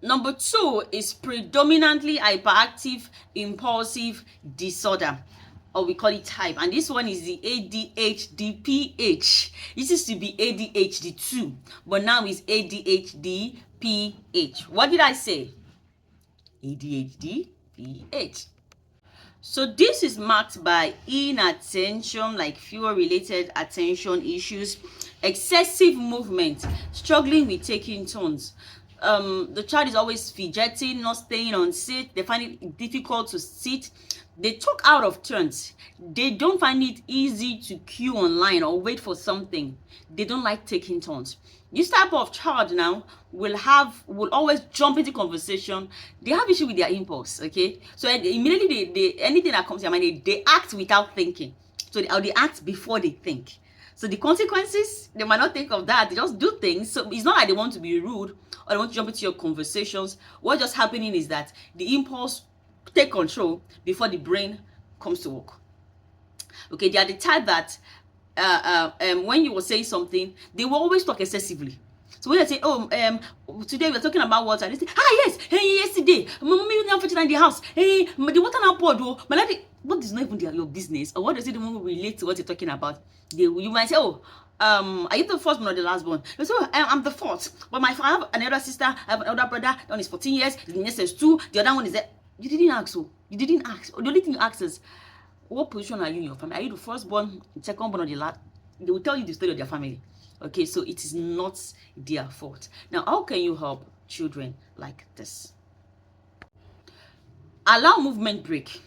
Number 2 is predominantly hyperactive impulsive disorder, or we call it type, and this one is the ADHD-PH. This used to be ADHD2, but now it's ADHD-PH. What did I say? ADHD-PH. So this is marked by inattention, like fewer related attention issues, excessive movement, struggling with taking turns. The child is always fidgeting, not staying on seat. They find it difficult to sit. They talk out of turns. They don't find it easy to queue online or wait for something. They don't like taking turns. This type of child now will always jump into conversation. They have issue with their impulse, okay? So immediately they anything that comes to their mind, they act without thinking. So they act before they think. So the consequences, they might not think of that. They just do things. So it's not like they want to be rude or they want to jump into your conversations. What's just happening is that the impulse take control before the brain comes to work. Okay, they are the type that when you will say something, they will always talk excessively. So when they say, oh, today we're talking about water, they say, yes, hey, yesterday, mommy now in the house, hey, the water now poured, what is not even your business, or what does it even relate to what you're talking about? You might say, oh, are you the first one or the last one? So I'm the fourth, but I have another sister, I have another brother, that one is 14 years, the next is 2, the other one is there. You didn't ask, you didn't ask. The only thing you ask is, what position are you in your family? Are you the firstborn, secondborn, or the last? They will tell you the story of their family. Okay, so it is not their fault. Now, how can you help children like this? Allow movement break.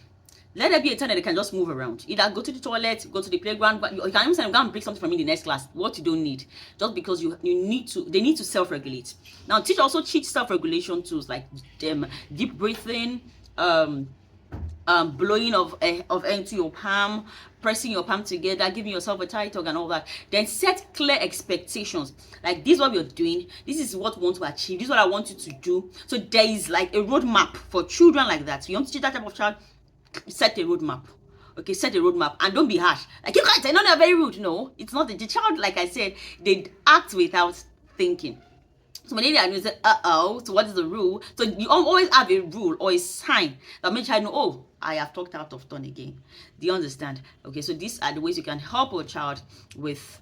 Let there be a time that they can just move around. Either go to the toilet, go to the playground, but you can even say, go and break something from in the next class. What you don't need, just because you need to, they need to self-regulate. Now, teach self-regulation tools like deep breathing, blowing of air into your palm, pressing your palm together, giving yourself a tight hug and all that. Then set clear expectations. Like, this is what we're doing. This is what we want to achieve. This is what I want you to do. So there is like a roadmap for children like that. So you want to teach that type of child, set a roadmap. Okay, set a roadmap and don't be harsh. Like, you guys, I know they're very rude. No, it's not. The child, like I said, they act without thinking. So when they say, so what is the rule? So you always have a rule or a sign that makes you know, oh, I have talked out of turn again. Do you understand? Okay, so these are the ways you can help a child with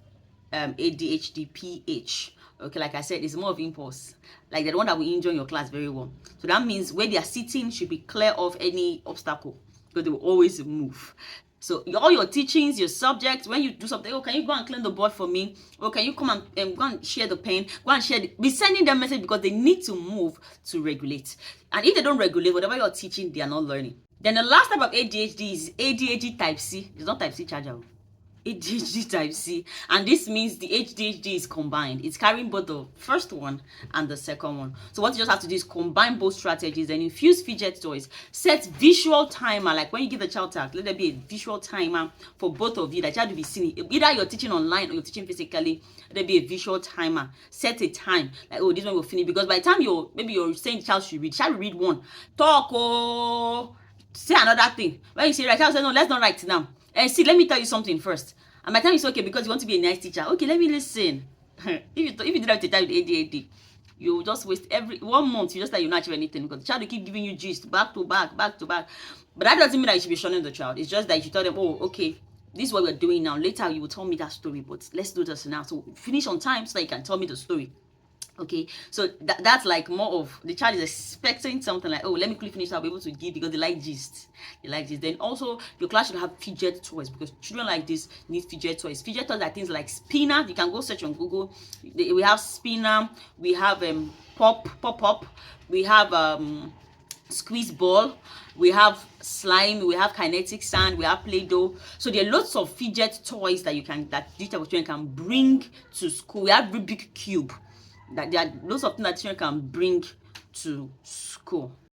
ADHD-PH. Okay, like I said, it's more of impulse. Like the one that we enjoy in your class very well. So that means where they are sitting should be clear of any obstacle, because they will always move. So all your teachings, your subjects, when you do something, oh, can you go and clean the board for me? Or can you come and go and share the pen? Go and share be sending them message, because they need to move to regulate. And if they don't regulate, whatever you're teaching, they are not learning. Then the last type of ADHD is ADHD type C. It's not type C charger. ADHD type C, and this means the ADHD is combined. It's carrying both the first one and the second one. So what you just have to do is combine both strategies and infuse fidget toys. Set visual timer, like when you give the child task, let there be a visual timer for both of you. The child will be seeing it. Either you're teaching online or you're teaching physically, let there be a visual timer. Set a time, like, oh, this one will finish, because by the time you're saying the child should read one. Talk, oh, say another thing. When you say right, child say, no, let's not write now. See, let me tell you something first. And my time is okay because you want to be a nice teacher. Okay, let me listen. if you do that with a child with ADHD, you just waste every 1 month. You just like you not achieve anything, because the child will keep giving you gist back to back, back to back. But that doesn't mean that you should be shunning the child. It's just that you should tell them, oh, okay, this is what we're doing now. Later, you will tell me that story, but let's do this now. So finish on time so that you can tell me the story. Okay, so that's like more of the child is expecting something like, oh, let me quickly finish, I'll be able to give, because they like gist. Then also your class should have fidget toys, because children like this need fidget toys. Fidget toys are things like spinner. You can go search on Google. We have spinner, we have pop, we have squeeze ball, we have slime, we have kinetic sand, we have play-doh. So there are lots of fidget toys that this type of children can bring to school. We have Rubik cube. That there are lots of things that children can bring to school.